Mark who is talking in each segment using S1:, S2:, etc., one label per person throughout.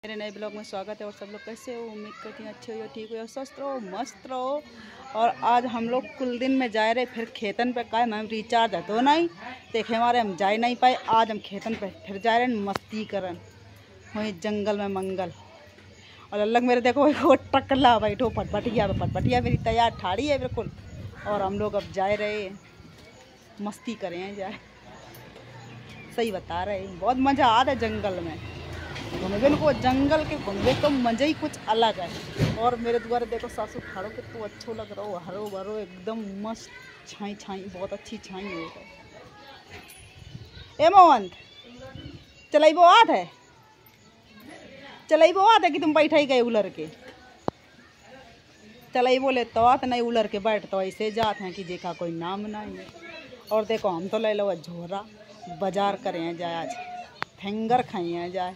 S1: मेरे नए ब्लॉग में स्वागत है। और सब लोग कैसे हो? उम्मीद करती हैं अच्छे हो, ठीक हो, स्वस्थ रहो, मस्त रहो। और आज हम लोग कुल दिन में जा रहे फिर खेतन पे। का मैम रिचार्ज है तो नहीं देखे हमारे, हम जा ही नहीं पाए। आज हम खेतन पे फिर जा रहे हैं मस्ती करन वहीं जंगल में मंगल। और अलग मेरे देखो वो टकला बैठो पटपटिया मेरी तैयार ठाड़ी है बिल्कुल। और हम लोग अब जा रहे मस्ती करें हैं जाए। सही बता रहे हैं, बहुत मज़ा आता है जंगल में घूमने को। जंगल के घूमने तो मज़ा ही कुछ अलग है। और मेरे द्वारा देखो सासू खाड़ो के तो अच्छो लग रहा हो, हरो भरो एकदम मस्त छाई छाई, बहुत अच्छी छाई हो गई। ए मोहंत चलाई वो आत है, चलाई वो आत है कि तुम बैठे ही गए उलर के। चलाई बोले तो आत नहीं, उलर के बैठ तो ऐसे जाते हैं कि देखा कोई नाम नहीं है। और देखो हम तो ले लो झोरा बाजार करें जाए, आज फिंगर खाइए जाए।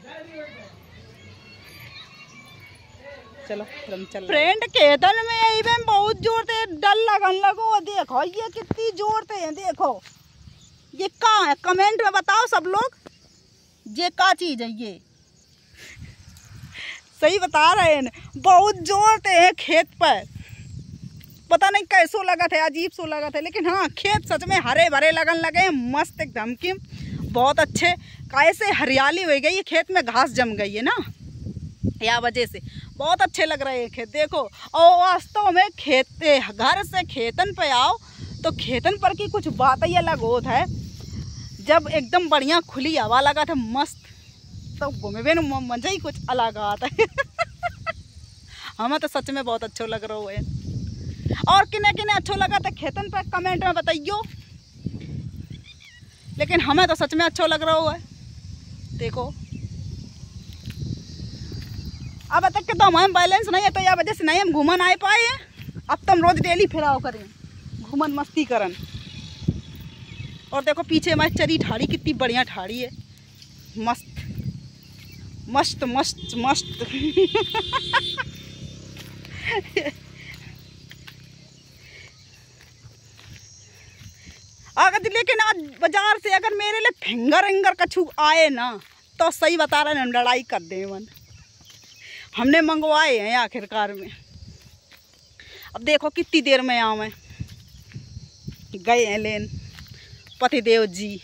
S1: चलो हम चल फ्रेंड खेतन में यही में बहुत जोर से डर लगन लगो। देखो ये कितनी जोर से है, देखो ये कहाँ है? कमेंट में बताओ सब लोग, ये क्या चीज है? ये सही बता रहे हैं, बहुत जोर से है खेत पर। पता नहीं कैसो लगा था, अजीब सो लगा था। लेकिन हाँ, खेत सच में हरे भरे लगन लगे, मस्त एकदम की बहुत अच्छे। कैसे हरियाली हो गई है, खेत में घास जम गई है ना, या वजह से बहुत अच्छे लग रहे हैं खेत। देखो और वास्तव में खेत घर से खेतन पे आओ तो खेतन पर की कुछ बात ही अलग होता है। जब एकदम बढ़िया खुली हवा लगा था मस्त, तो घूमे मजा ही कुछ अलग आता है। हमें तो सच में बहुत अच्छा लग रहा है। और किन्हें किन्हें अच्छा लगा था खेतन पर कमेंट में बताइयो। लेकिन हमें तो सच में अच्छा लग रहा है। देखो अब तक के तो हमारे बैलेंस नहीं है, तो यह वजह से नहीं हम घूमन आ पाए हैं। अब तो हम रोज डेली फिराव करें, घूमन मस्ती करन। और देखो पीछे हमारी चरी ठाड़ी कितनी बढ़िया ठाड़ी है, मस्त मस्त मस्त मस्त। अगर लेकिन आज बाजार से अगर मेरे लिए फिंगर कछु आए ना, तो सही बता रहे हैं हम लड़ाई कर देवन। हमने मंगवाए हैं आखिरकार में। अब देखो कितनी देर में आवे गए हैं लेन पतिदेव जी।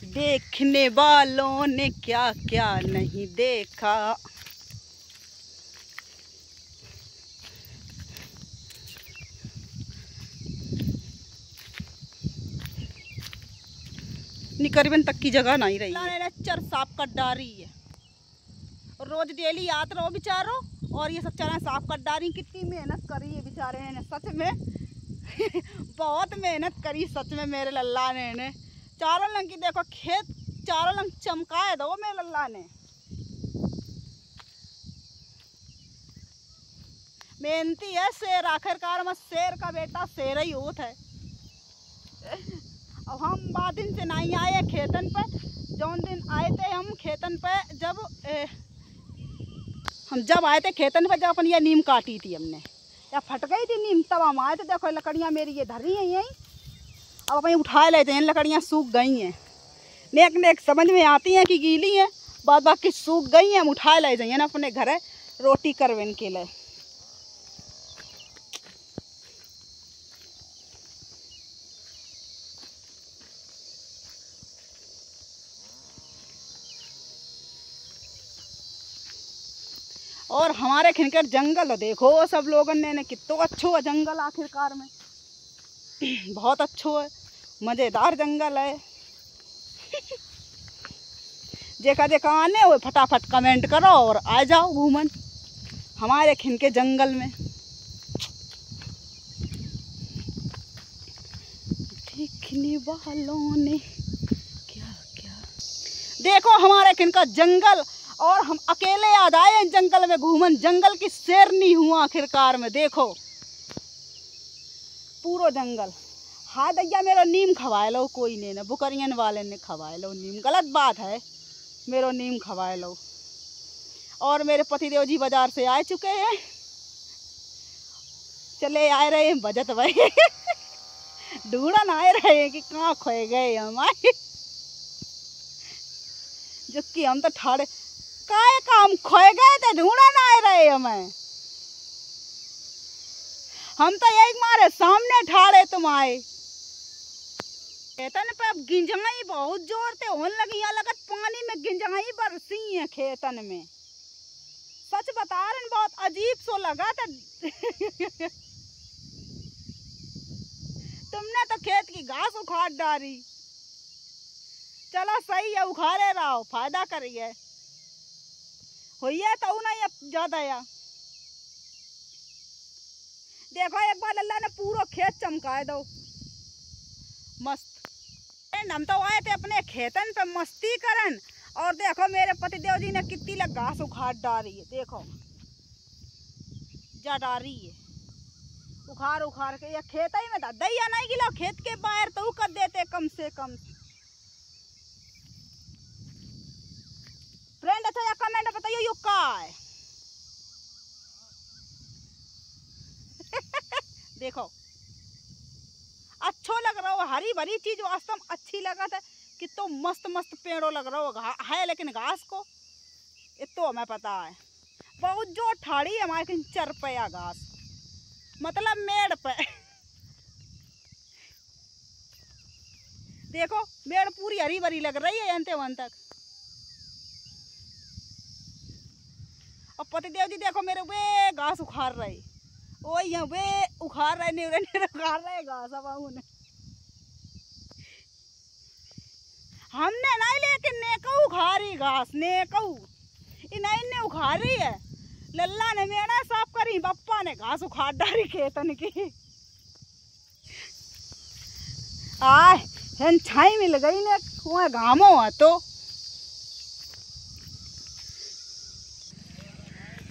S1: देखने वालों ने क्या क्या नहीं देखा। करीबन तक की जगह नहीं रही है, चर साफ कर डारी है। रोज डेली आत रहो बेचारो, और ये सब चरा साफ कर डारी। कितनी मेहनत करी है बेचारे ने सच में। बहुत मेहनत करी सच में मेरे लल्ला ने। चारों लंग की देखो खेत चारों लंग चमकाए दो मेरे लल्ला ने। मेहनती है शेर, आखिरकार में शेर का बेटा शेर ही होता है। अब हम बाद दिन से नहीं आए खेतन पे। जौन दिन आए थे हम खेतन पे, जब आए थे खेतन पे, जब अपन ये नीम काटी थी हमने, या फट गई थी नीम, तब हम आए थे। देखो लकड़ियाँ मेरी ये धरी हैं यहीं, अब अपन उठा लेते हैं। लकड़ियाँ सूख गई हैं, नेक नेक समझ में आती हैं कि गीली हैं, बाद बाकी सूख गई हैं। हम उठा ले जाइए ना अपने घर रोटी करवेन के लिए। और हमारे खिनकर जंगल देखो सब लोगों ने कितना अच्छो है जंगल आखिरकार में। बहुत अच्छो है, मज़ेदार जंगल है। जेका जेका आने हो फटाफट कमेंट करो और आ जाओ घूमन हमारे खिन के जंगल में। देखने वालों ने क्या क्या देखो हमारे खिन का जंगल। और हम अकेले याद आए हैं जंगल में घूमन, जंगल की शेरनी हुआ आखिरकार में। देखो पूरा जंगल। हाँ दैया मेरा नीम खवाए लो, कोई नहीं ना बुकरियन वाले ने खवाए लो नीम, गलत बात है। मेरो नीम खवाए लो। और मेरे पतिदेव जी बाजार से आ चुके हैं, चले आ रहे हैं बजत भाई। ढूंढन आए रहे हैं कि कहाँ खोए गए हमारे, जो कि हम तो ठाड़े काय काम खोए गए थे, ढूंढन आए रहे हमें। हम तो एक मारे सामने ठाड़े तुम आए। खेतन पे अब गिंजाई बहुत जोर से होने लगी, यहाँ लगत पानी में गिंजाई बरसी है खेतन में। सच बता रहे, बहुत अजीब सो लगा था। तुमने तो खेत की घास उखाड़ डाली। चलो सही है, उखाड़े रहो, फायदा करिए। होइए तो नहीं अब ज्यादा या देखो, एक बार अल्लाह ने पूरा खेत चमकाए दो मस्त। हम तो आए थे अपने खेतन पे मस्ती करन, और देखो मेरे पतिदेव जी ने कितनी लग घास उखाड़ डाली है। देखो जा डाली है उखाड़ उखाड़ के, या खेत ही में था दैया नहीं गिला, खेत के बाहर तो कर देते कम से कम। फ्रेंड अच्छा या कमेंट बताइए यो का है। देखो अच्छो लग रहा हो, हरी भरी चीज वास्तव में अच्छी लगा था कि तो मस्त मस्त पेड़ों लग रहा हो है, लेकिन घास को ये तो हमें पता है बहुत जो ठाड़ी है हमारे चर पे या घास, मतलब मेड़ पे। देखो मेड़ पूरी हरी भरी लग रही है अंते वन तक। और पतिदेव जी देखो मेरे वे घास उखाड़ रहे, ओ यहाँ वे उखाड़ रहे, नेवरे नेवरे उखाड़ रहे घास। अब उन्हें हमने नहीं, लेकिन नेकऊ उखाड़ी घास, नेकऊ इन्हें उखाड़ी है। लल्ला ने मेड़ा साफ करी, बप्पा ने घास उखाड़ डाली खेतन की। आय हन छाई मिल गई ने, वहाँ घामो है तो।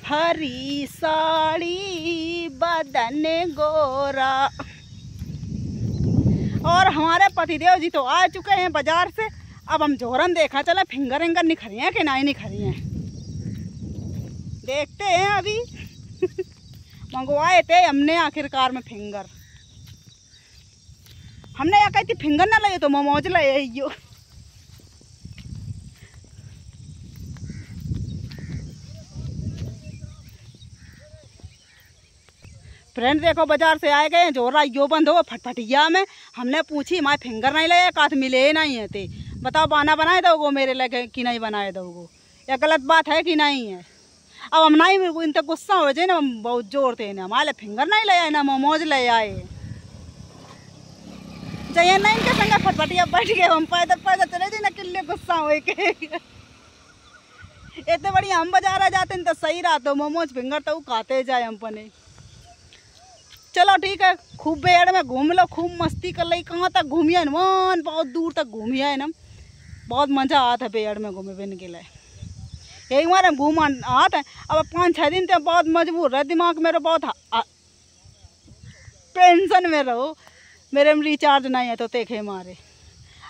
S1: हरी साड़ी बदन गोरा। और हमारे पतिदेव जी तो आ चुके हैं बाजार से। अब हम जोरन देखा चला फिंगर विंगर निखरी हैं कि नहीं निखरी हैं, देखते हैं अभी। मंगवाए थे हमने आखिरकार में फिंगर। हमने या कहती फिंगर ना लगे तो मोमोज ले यो। फ्रेंड देखो बाजार से आए गए, जोरा यो बंद हो फटफटिया में। हमने पूछी हमारे फिंगर नहीं लगे, काथ मिले नहीं है थे। बताओ बाना बनाए दोगो मेरे लगे कि नहीं बनाए दोगो, या गलत बात है कि नहीं है। अब हम नहीं इन तक गुस्सा हो जाए ना, हम बहुत जोर थे ना, हमारे फिंगर नहीं ले आए ना मोमोज ले आए। चाहिए नहीं इनके संग फटफटिया बैठ गए, हम पैदल पैदल चले थे ना, किले गुस्सा हो के। इतने बढ़िया हम बाजार आ जाते तो सही रहा, तो मोमोज फिंगर तो खाते जाए हम पने। चलो ठीक है, खूब बेड़ में घूम लो, खूब मस्ती कर ली। कहाँ तक घूमिए न, वन बहुत दूर तक घूमिए है ना, बहुत मज़ा आता है पेड़ में घूमे फिरने के लिए। यही हमारे घूम आता है। अब 5-6 दिन तो बहुत मजबूर है, दिमाग मेरा बहुत टेंशन में रहो, मेरे में रिचार्ज नहीं है तो देखे हमारे।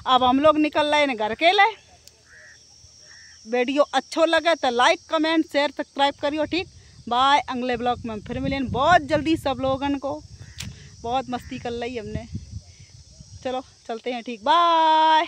S1: अब हम लोग निकल रहे हैं घर के लिए। वीडियो अच्छो लगे तो लाइक कमेंट शेयर सब्सक्राइब करियो। ठीक, बाय। अगले ब्लॉग में फिर मिलें बहुत जल्दी सब लोगन को। बहुत मस्ती कर ली हमने, चलो चलते हैं, ठीक, बाय।